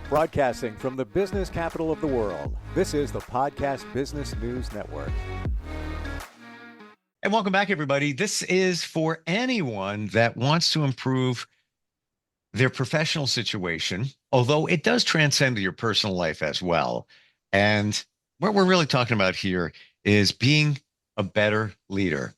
Broadcasting from the business capital of the world, this is the Podcast Business News Network. And welcome back, everybody. This is for anyone that wants to improve their professional situation, although it does transcend to your personal life as well. And what we're really talking about here is being a better leader.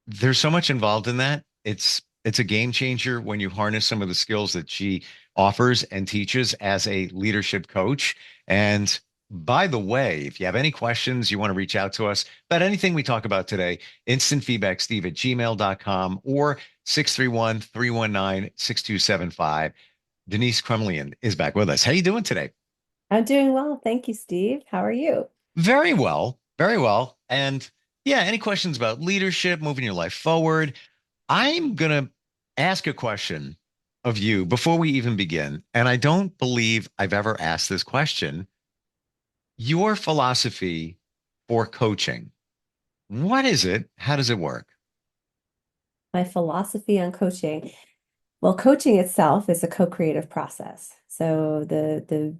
There's so much involved in that. It's a game changer when you harness some of the skills that she offers and teaches as a leadership coach. And by the way, if you have any questions, you want to reach out to us about anything we talk about today, instant feedback, steve@gmail.com or 631-319-6275. Denise Krumlian is back with us. How you doing today? I'm doing well. Thank you, Steve. How are you? Very well, very well. And yeah, any questions about leadership, moving your life forward? I'm going to ask a question of you before we even begin. And I don't believe I've ever asked this question. Your philosophy for coaching, what is it? How does it work? My philosophy on coaching. Well, coaching itself is a co-creative process. So the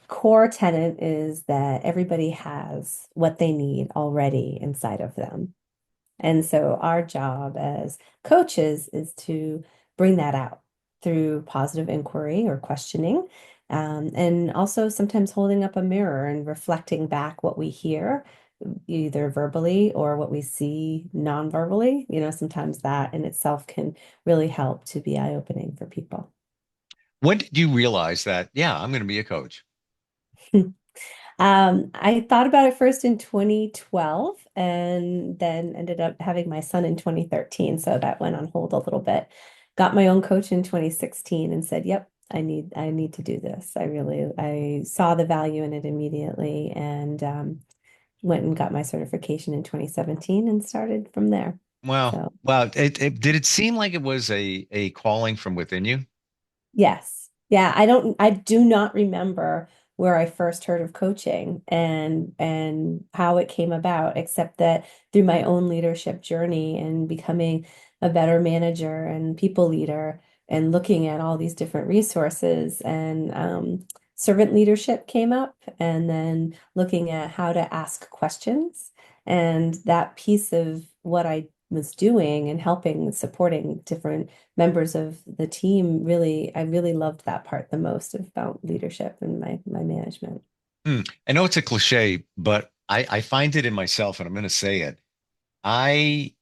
core tenet is that everybody has what they need already inside of them. And so our job as coaches is to bring that out through positive inquiry or questioning, and also sometimes holding up a mirror and reflecting back what we hear, either verbally or what we see non-verbally. Sometimes that in itself can really help to be eye-opening for people. When did you realize that, yeah, I'm going to be a coach? I thought about it first in 2012 and then ended up having my son in 2013. So that went on hold a little bit. Got my own coach in 2016 and said, yep, I need to do this. I saw the value in it immediately and went and got my certification in 2017 and started from there. Wow. So Wow. Did it seem like it was a calling from within you? yes. Yeah, I do not remember where I first heard of coaching and how it came about, except that through my own leadership journey and becoming a better manager and people leader and looking at all these different resources and servant leadership came up and then looking at how to ask questions. And that piece of what I was doing and helping supporting different members of the team I really loved that part the most about leadership and my management. I know it's a cliche, but I find it in myself, and I'm going to say it. I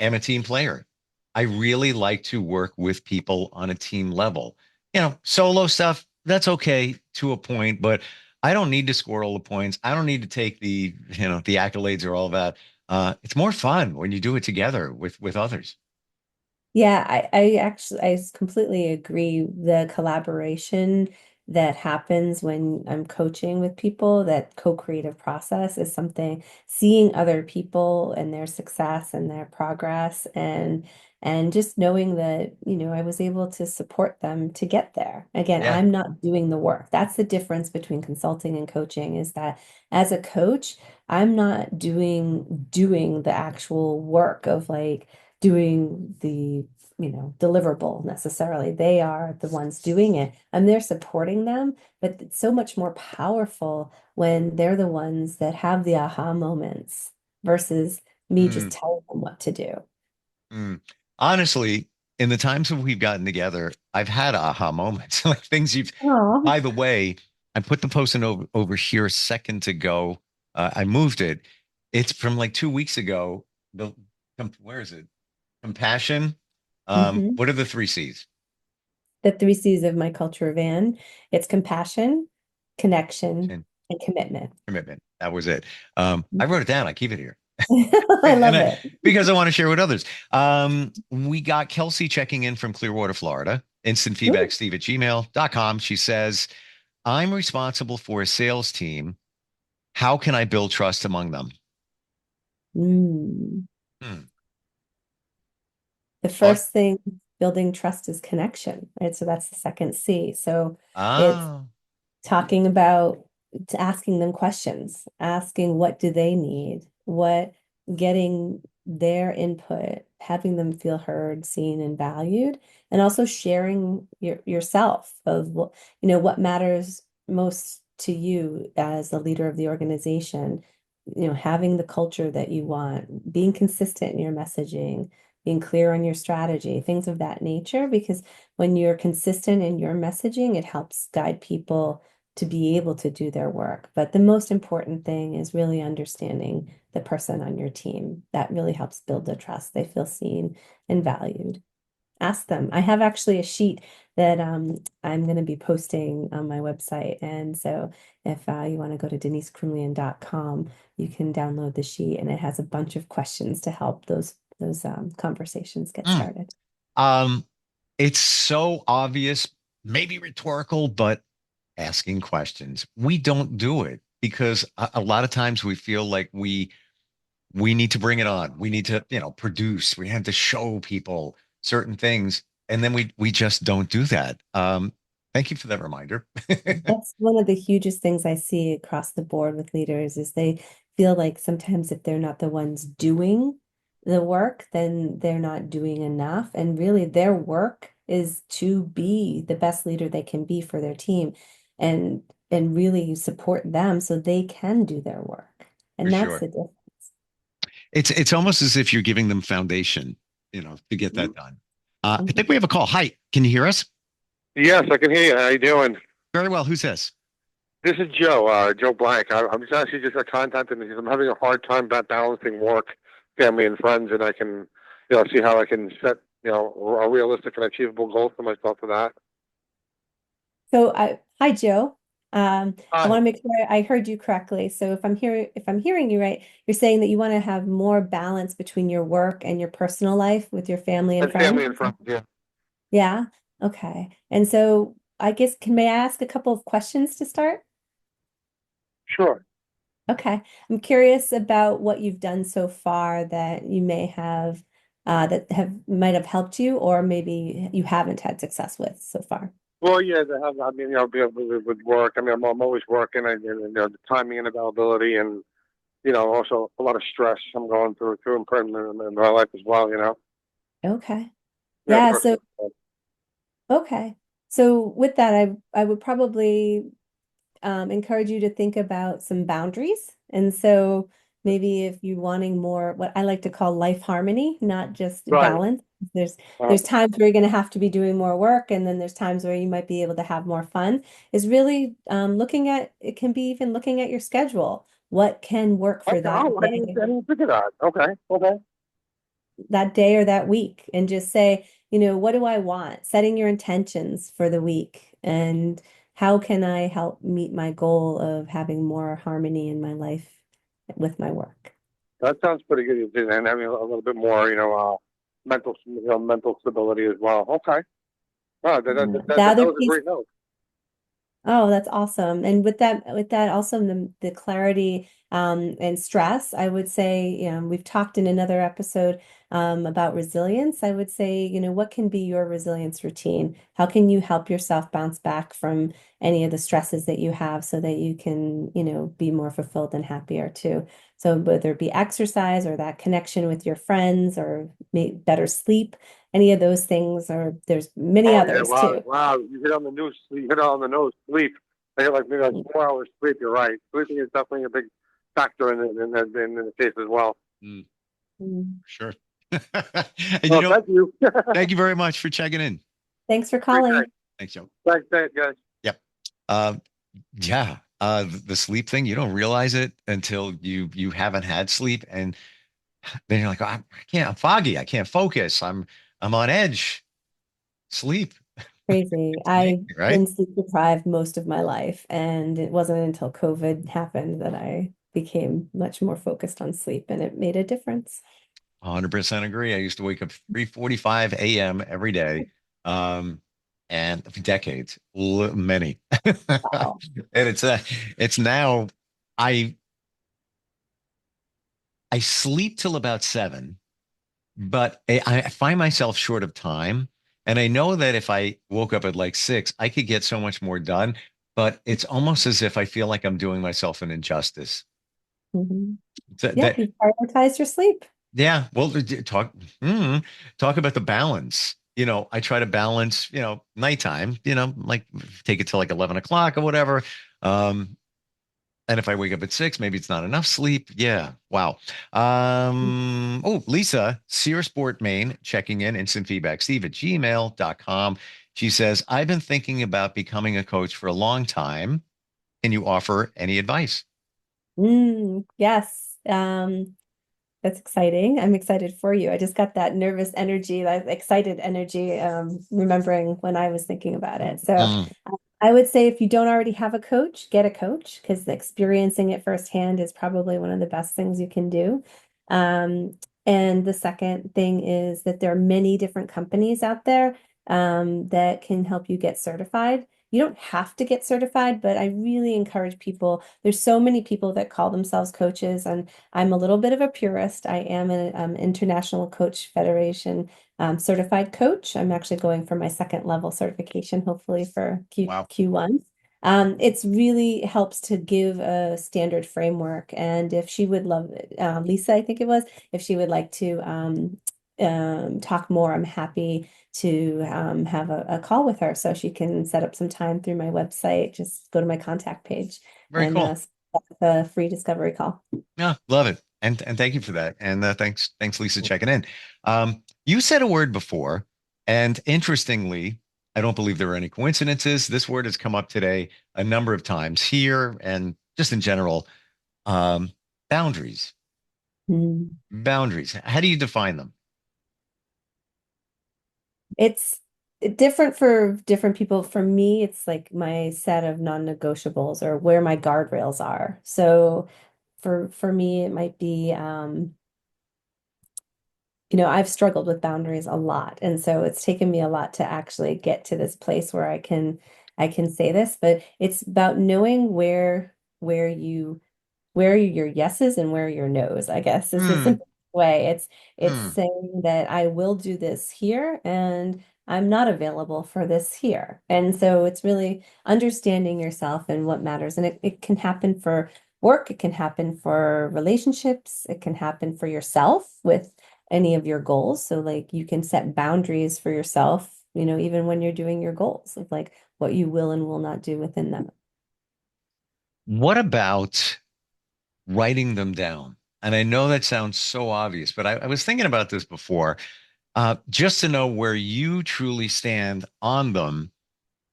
am a team player. I really like to work with people on a team level. Solo stuff, that's okay to a point, but I don't need to score all the points. I don't need to take the accolades or all that. It's more fun when you do it together with others. Yeah, I completely agree. The collaboration that happens when I'm coaching with people, that co-creative process is something, seeing other people and their success and their progress and just knowing that, I was able to support them to get there. Again, Yeah. I'm not doing the work. That's the difference between consulting and coaching is that as a coach, I'm not doing the actual work of like doing the deliverable necessarily. They are the ones doing it and they're supporting them, but it's so much more powerful when they're the ones that have the aha moments versus me just Mm, telling them what to do. mm. Honestly, in the times that we've gotten together, I've had aha moments, like things you've, Oh. by the way, I put the post-it over here a second ago. I moved it. It's from like 2 weeks ago. Where is it? Compassion. Hmm. What are the three C's? The three C's of my culture of Ann. It's compassion, connection, And and commitment. commitment. That was it. I wrote it down. I keep it here. I And love it. because I want to share with others. We got Kelsey checking in from Clearwater, Florida. Instant feedback, Ooh. steve@gmail.com. She says, I'm responsible for a sales team. How can I build trust among them? Mm. Hmm. The Thought, first thing building trust is connection, right? So that's the second C. So it's ah, talking about asking them questions, asking what do they need, getting their input, having them feel heard, seen, and valued, and also sharing yourself of what matters most to you as the leader of the organization, having the culture that you want, being consistent in your messaging, being clear on your strategy, things of that nature, because when you're consistent in your messaging, it helps guide people to be able to do their work. But the most important thing is really understanding the person on your team. That really helps build the trust. They feel seen and valued. Ask them. I have actually a sheet that I'm going to be posting on my website. And so if you want to go to denisekrumlian.com, you can download the sheet, and it has a bunch of questions to help those conversations get Mm. started. It's so obvious, maybe rhetorical, but asking questions. We don't do it because a lot of times we feel like we need to bring it on. We need to, produce. We have to show people certain things, and then we just don't do that. Thank you for that reminder. That's one of the hugest things I see across the board with leaders is they feel like sometimes if they're not the ones doing the work, then they're not doing enough. And really their work is to be the best leader they can be for their team and really support them so they can do their work. For And that's sure. the difference. It's almost as if you're giving them foundation, to get that done. I think we have a call. Hi, can you hear us? Yes, I can hear you. How you doing? Very well. Who's this? This is Joe, Joe Blank. I'm just actually just contacting because I'm having a hard time about balancing work, family, and friends, and I can, see how I can set, a realistic and achievable goal for myself for that. So hi Joe. I Hi. want to make sure I heard you correctly. So if I'm hearing you right, you're saying that you want to have more balance between your work and your personal life with your family and And family friends? and friends, yeah. Yeah. Okay. And so I guess may I ask a couple of questions to start? Sure. Okay. I'm curious about what you've done so far that you may have that have might have helped you, or maybe you haven't had success with so far. Well, yeah, I mean, be able to with work. I mean, I'm always working, the timing and availability, and also a lot of stress I'm going through in my life as well. Okay. Yeah, Yeah, so personal. okay. So with that, I would probably encourage you to think about some boundaries. And so maybe if you're wanting more, what I like to call life harmony, not just Right. balance. There's Uh, there's times where you're going to have to be doing more work, and then there's times where you might be able to have more fun. Is really looking at it can be even looking at your schedule. What can work for okay. that Oh, day? I didn't think of that. Okay. Okay. Or that week and just say, what do I want? Setting your intentions for the week and how can I help meet my goal of having more harmony in my life with my work? That sounds pretty good, and having a little bit more, mental stability as well. Okay. Wow, Yeah. The that other was a piece great note. Oh, that's awesome. And with that also the clarity and stress, I would say, we've talked in another episode about resilience. I would say, what can be your resilience routine? How can you help yourself bounce back from any of the stresses that you have so that you can, be more fulfilled and happier too? So whether it be exercise or that connection with your friends or better sleep, any of those things, or there's many Oh yeah, others wow, too. wow. You hit on the news. You hit on the nose. Sleep. I get like maybe like 4 hours sleep. You're right. Sleeping is definitely a big factor in the case as well. Mm, Mm. sure. And Well, thank you. thank you very much for checking in. Thanks for Great day. calling. Thanks, Joe. Thanks, guys. Yep. Uh, yeah. The sleep thing, you don't realize it until you haven't had sleep, and then you're like, oh, I can't. I'm foggy. I can't focus. I'm on edge. Sleep. Crazy. It's I've amazing, right? been sleep deprived most of my life, and it wasn't until COVID happened that I became much more focused on sleep, and it made a difference. 100% agree. I used to wake up 3:45 a.m. every day, um, and for decades, many. Wow. And it's now I I sleep till about 7, but I find myself short of time. And I know that if I woke up at like 6, I could get so much more done. But it's almost as if I feel like I'm doing myself an injustice. Mhm. That, Yep, that you prioritize your sleep. Yeah. Well, talk about the balance. I try to balance, nighttime, like take it to like 11 o'clock or whatever. Um, and if I wake up at 6, maybe it's not enough sleep. Yeah. Wow. Oh, Lisa, Searsport Maine, checking in, instant feedback, Steve at gmail.com. She says, I've been thinking about becoming a coach for a long time. Can you offer any advice? Yes. That's exciting. I'm excited for you. I just got that nervous energy, that excited energy, remembering when I was thinking about it. So Mm, I would say if you don't already have a coach, get a coach because experiencing it firsthand is probably one of the best things you can do. Um, and the second thing is that there are many different companies out there that can help you get certified. You don't have to get certified, but I really encourage people. There's so many people that call themselves coaches, and I'm a little bit of a purist. I am an International Coach Federation certified coach. I'm actually going for my second level certification, hopefully for wow. Q1. It's really helps to give a standard framework. And if she would love it, Lisa, I think it was, if she would like to talk more, I'm happy to have a call with her so she can set up some time through my website. Just go to my contact page Very and cool. set up a free discovery call. Yeah, love it. And thank you for that. And thanks, Lisa, checking in. You said a word before, and interestingly, I don't believe there are any coincidences. This word has come up today a number of times here and just in general. Um, boundaries. Mm. Boundaries. How do you define them? It's different for different people. For me, it's like my set of non-negotiables or where my guardrails are. So for me, it might be I've struggled with boundaries a lot. And so it's taken me a lot to actually get to this place where I can say this, but it's about knowing where are your yeses and where are your nos, I guess is the Hmm. simple way. It's Hmm. saying that I will do this here and I'm not available for this here. And so it's really understanding yourself and what matters. And it can happen for work, it can happen for relationships, it can happen for yourself with any of your goals. So like you can set boundaries for yourself, even when you're doing your goals of like what you will and will not do within them. What about writing them down? And I know that sounds so obvious, but I was thinking about this before, just to know where you truly stand on them.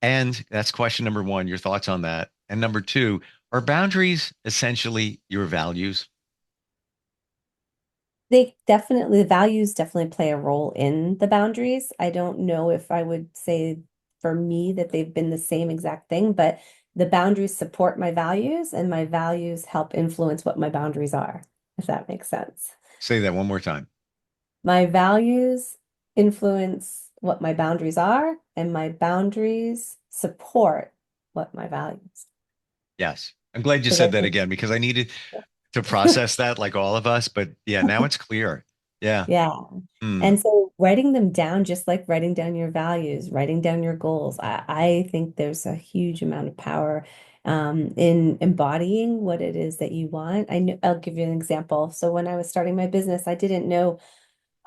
And that's question number one, your thoughts on that. And number two, are boundaries essentially your values? The values definitely play a role in the boundaries. I don't know if I would say for me that they've been the same exact thing, but the boundaries support my values and my values help influence what my boundaries are, if that makes sense. Say that one more time. My values influence what my boundaries are, and my boundaries support what my values. Yes. I'm glad you Does said that that make again because I needed to sense? process that like all of us. But yeah, now it's clear. Yeah. Yeah. Hmm. And so writing them down, just like writing down your values, writing down your goals, I think there's a huge amount of power in embodying what it is that you want. I'll give you an example. So when I was starting my business, I didn't know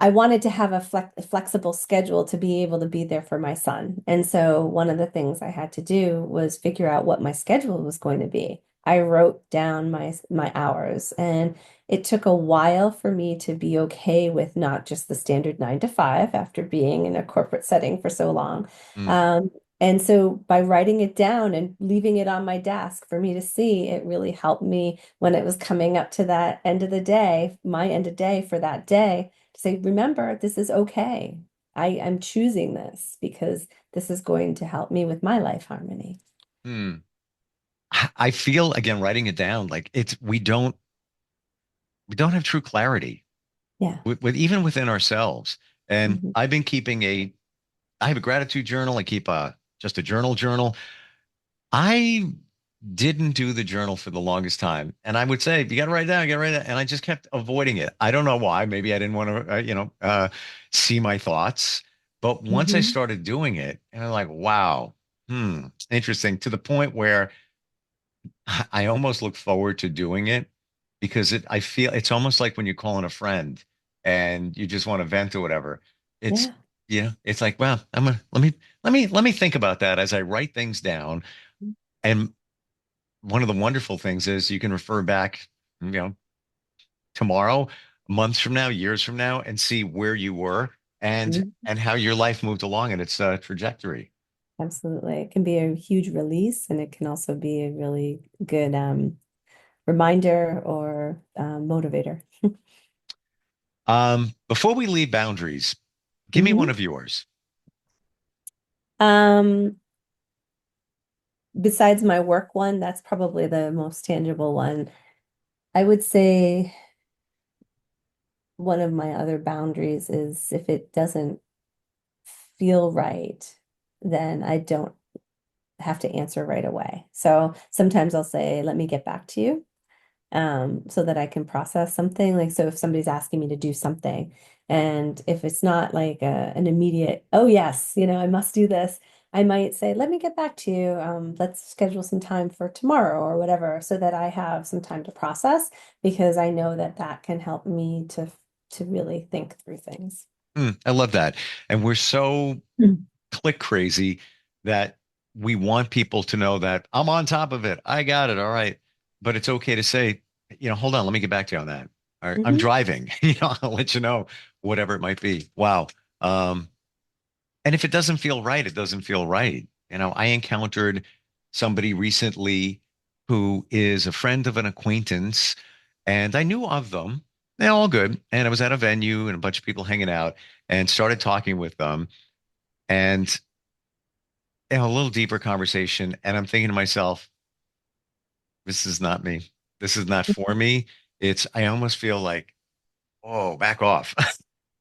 I wanted to have a flexible schedule to be able to be there for my son. And so one of the things I had to do was figure out what my schedule was going to be. I wrote down my hours, and it took a while for me to be okay with not just the standard 9 to 5 after being in a corporate setting for so long. Hmm. Um, and so by writing it down and leaving it on my desk for me to see, it really helped me when it was coming up to that end of the day, my end of day for that day to say, remember, this is okay. I'm choosing this because this is going to help me with my life harmony. Hmm. I feel again writing it down like we don't have true clarity Yeah. with even within ourselves. And Mhm. I have a gratitude journal. I keep just a journal. I didn't do the journal for the longest time. And I would say, you got to write it down, you got to write it down. And I just kept avoiding it. I don't know why. Maybe I didn't want to, see my thoughts. But once I Mhm. started doing it, and I'm like, wow, interesting to the point where I almost look forward to doing it because I feel it's almost like when you call in a friend and you just want to vent or whatever. It's, Yeah. it's like, well, let me think about that as I write things down. And one of the wonderful things is you can refer back, tomorrow, months from now, years from now, and see where you were and Mhm. and how your life moved along in its trajectory. Absolutely. It can be a huge release, and it can also be a really good reminder or motivator. Before we leave boundaries, give me one Mhm. of yours. Um, Besides my work one, that's probably the most tangible one. I would say one of my other boundaries is if it doesn't feel right, then I don't have to answer right away. So sometimes I'll say, let me get back to you, so that I can process something. Like, so if somebody's asking me to do something, and if it's not like an immediate, oh yes, I must do this, I might say, let me get back to you. Let's schedule some time for tomorrow or whatever, so that I have some time to process, because I know that that can help me to really think through things. I love that. And we're so Mm. click crazy that we want people to know that I'm on top of it. I got it. All right. But it's okay to say, hold on, let me get back to you on that. All right, I'm Mhm. driving. I'll let you know, whatever it might be. Wow. Um, and if it doesn't feel right, it doesn't feel right. I encountered somebody recently who is a friend of an acquaintance, and I knew of them. They're all good. And I was at a venue and a bunch of people hanging out and started talking with them. And a little deeper conversation. And I'm thinking to myself, this is not me. This is not for me. I almost feel like, oh, back off.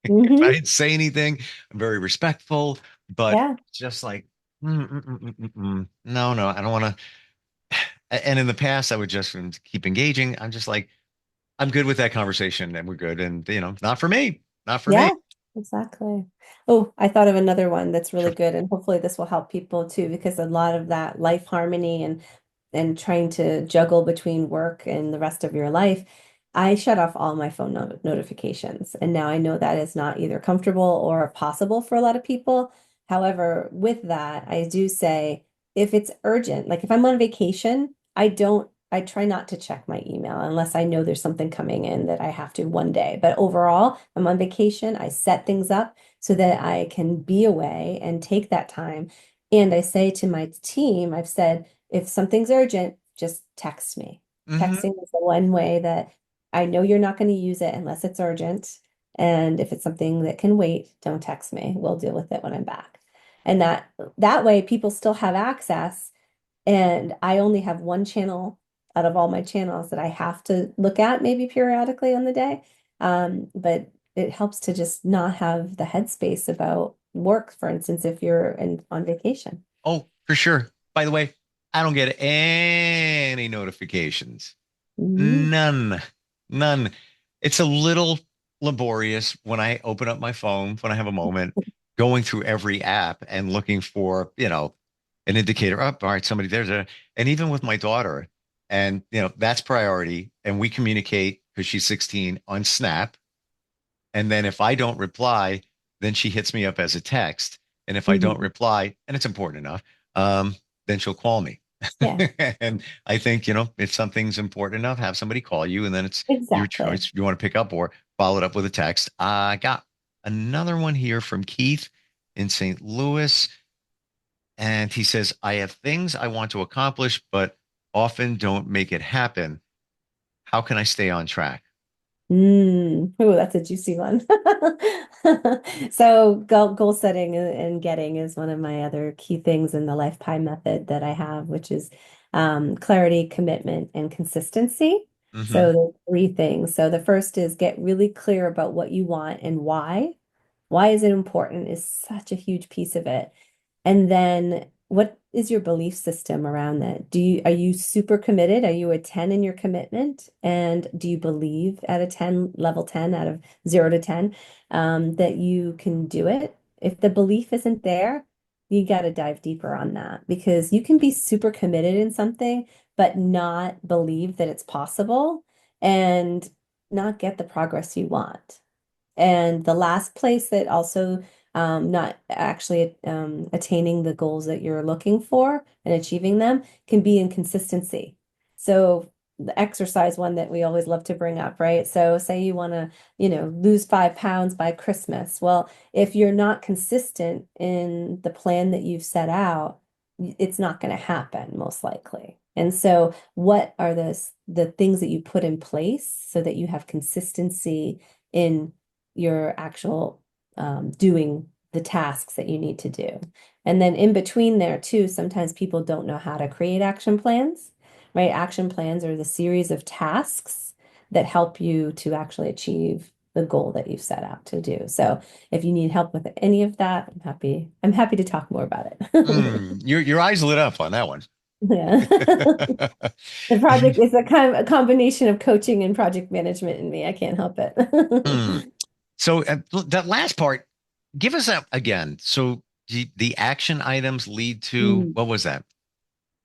If I Mhm. didn't say anything, I'm very respectful, but Yeah. just like, no, no, I don't want to. And in the past, I would just keep engaging. I'm just like, I'm good with that conversation and we're good. And, not for me, not for me. Yeah, exactly. Oh, I thought of another one that's really Sure. good, and hopefully this will help people too, because a lot of that life harmony and trying to juggle between work and the rest of your life, I shut off all my phone notifications. And now I know that is not either comfortable or possible for a lot of people. However, with that, I do say if it's urgent, like if I'm on vacation, I try not to check my email unless I know there's something coming in that I have to one day. But overall, I'm on vacation. I set things up so that I can be away and take that time. And I say to my team, I've said, if something's urgent, just text me. Hmm. Texting is the one way that I know you're not going to use it unless it's urgent. And if it's something that can wait, don't text me. We'll deal with it when I'm back. And that way people still have access, and I only have one channel out of all my channels that I have to look at maybe periodically on the day. But it helps to just not have the headspace about work, for instance, if you're on vacation. Oh, for sure. By the way, I don't get any notifications. Mhm. None. None. It's a little laborious when I open up my phone, when I have a moment, going through every app and looking for, an indicator. Up, all right, somebody there's a, and even with my daughter, and that's priority. And we communicate because she's 16 on Snap. And then if I don't reply, then she hits me up as a text. And if I don't Mhm. reply, and it's important enough, then she'll call me. Yeah, And I think, if something's important enough, have somebody call you, and then it's your exactly. choice. You want to pick up or follow it up with a text. I got another one here from Keith in St. Louis. And he says, I have things I want to accomplish, but often don't make it happen. How can I stay on track? Oh, that's a juicy one. So goal setting and getting is one of my other key things in the Life Pie method that I have, which is clarity, commitment, and consistency. Hmm. So the three things. So the first is get really clear about what you want and why. Why is it important is such a huge piece of it. And then what is your belief system around that? Are you super committed? Are you a 10 in your commitment? And do you believe at a 10, level 10 out of 0 to 10, that you can do it? If the belief isn't there, you got to dive deeper on that, because you can be super committed in something, but not believe that it's possible and not get the progress you want. And the last place that also not actually attaining the goals that you're looking for and achieving them can be inconsistency. So the exercise one that we always love to bring up, right? So say you want to, lose 5 pounds by Christmas. Well, if you're not consistent in the plan that you've set out, it's not going to happen most likely. And so what are the things that you put in place so that you have consistency in your actual doing the tasks that you need to do? And then in between there too, sometimes people don't know how to create action plans, right? Action plans are the series of tasks that help you to actually achieve the goal that you've set out to do. So if you need help with any of that, I'm happy to talk more about it. Your eyes lit up on that one. Yeah. The project is a combination of coaching and project management in me. I can't help it. So that last part, give us that again. So the action items lead to, what was that?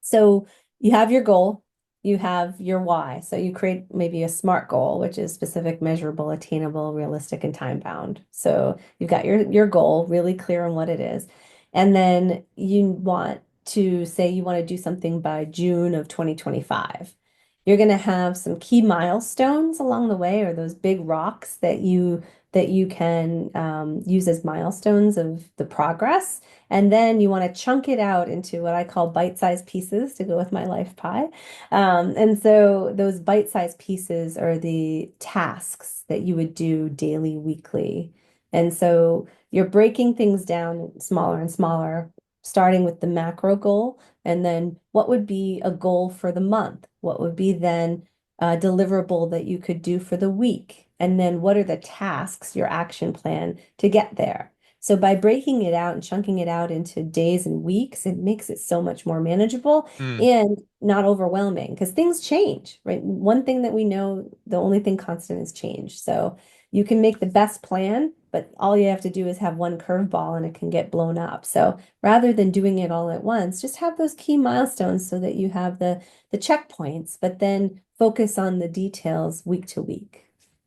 So you have your goal, you have your why. So you create maybe a SMART goal, which is specific, measurable, attainable, realistic, and time bound. So you've got your goal really clear on what it is. And then you want to say you want to do something by June of 2025. You're going to have some key milestones along the way, or those big rocks that you can use as milestones of the progress. And then you want to chunk it out into what I call bite-sized pieces to go with my life pie. And so those bite-sized pieces are the tasks that you would do daily, weekly. And so you're breaking things down smaller and smaller, starting with the macro goal. And then what would be a goal for the month? What would be then a deliverable that you could do for the week? And then what are the tasks, your action plan to get there? So by breaking it out and chunking it out into days and weeks, it makes it so much more manageable and not overwhelming, because things change, right? One thing that we know, the only thing constant is change. So you can make the best plan, but all you have to do is have one curveball and it can get blown up. So rather than doing it all at once, just have those key milestones so that you have the checkpoints, but then focus on the details week to week.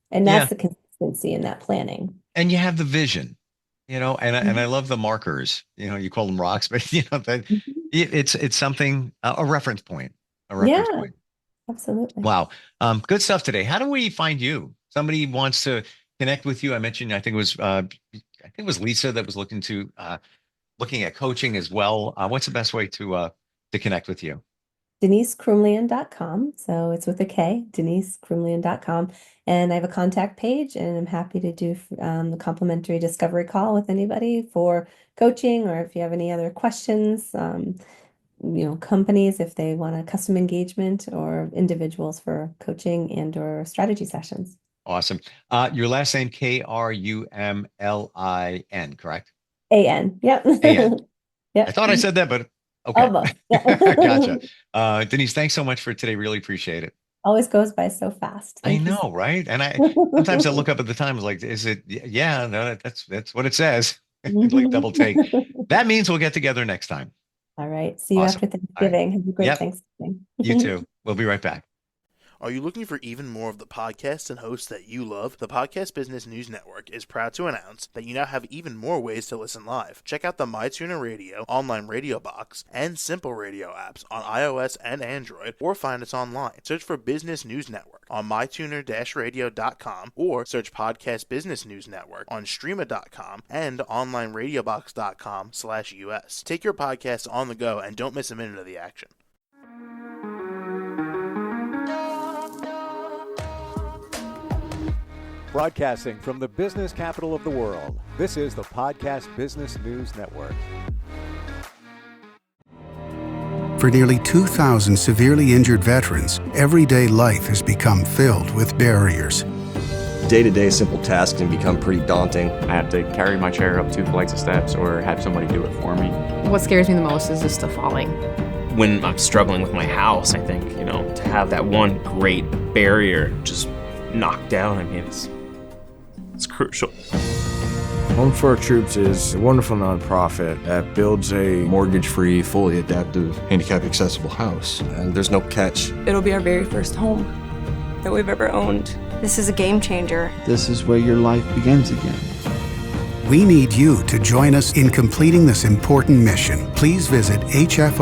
And that's the consistency in that planning. And you have the vision, and I love the markers, you call them rocks, but that it's something, a reference point, point. Absolutely. Wow. Good stuff today. How do we find you? Somebody wants to connect with you. I mentioned, I think it was Lisa that was looking at coaching as well. What's the best way to connect with you? DeniseKrumlian.com. So it's with a K, DeniseKrumlian.com. And I have a contact page, and I'm happy to do the complimentary discovery call with anybody for coaching, or if you have any other questions, companies, if they want a custom engagement, or individuals for coaching and or strategy sessions. Awesome. Your last name, Krumlin, correct? A-N. Yep. A-N. Yep. I thought I said that, but okay. Almost. Yeah. Gotcha. Denise, thanks so much for today. Really appreciate it. Always goes by so fast. I know, right? And sometimes I look up at the time, like, is it? Yeah, no, that's what it says. Like double take. That means we'll get together next time. All right. See you after Thanksgiving. Have a great Thanksgiving. You too. We'll be right back. Are you looking for even more of the podcasts and hosts that you love? The Podcast Business News Network is proud to announce that you now have even more ways to listen live. Check out the MyTuner Radio, online radio box, and Simple Radio apps on iOS and Android, or find us online. Search for Business News Network on mytuner-radio.com, or search Podcast Business News Network on streama.com and onlineradiobox.com/US. Take your podcast on the go and don't miss a minute of the action. Broadcasting from the business capital of the world, this is the Podcast Business News Network. For nearly 2,000 severely injured veterans, everyday life has become filled with barriers. Day-to-day simple tasks can become pretty daunting. I have to carry my chair up 2 flights of steps or have somebody do it for me. What scares me the most is just the falling. When I'm struggling with my house, I think, to have that one great barrier just knocked down, it's crucial. Home for Our Troops is a wonderful nonprofit that builds a mortgage-free, fully adaptive, handicap-accessible house. And there's no catch. It'll be our very first home that we've ever owned. This is a game changer. This is where your life begins again. We need you to join us in completing this important mission. Please visit hfotusa.org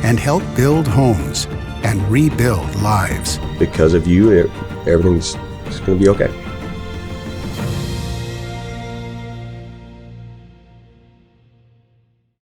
and help build homes and rebuild lives. Because of you, everything's going to be okay.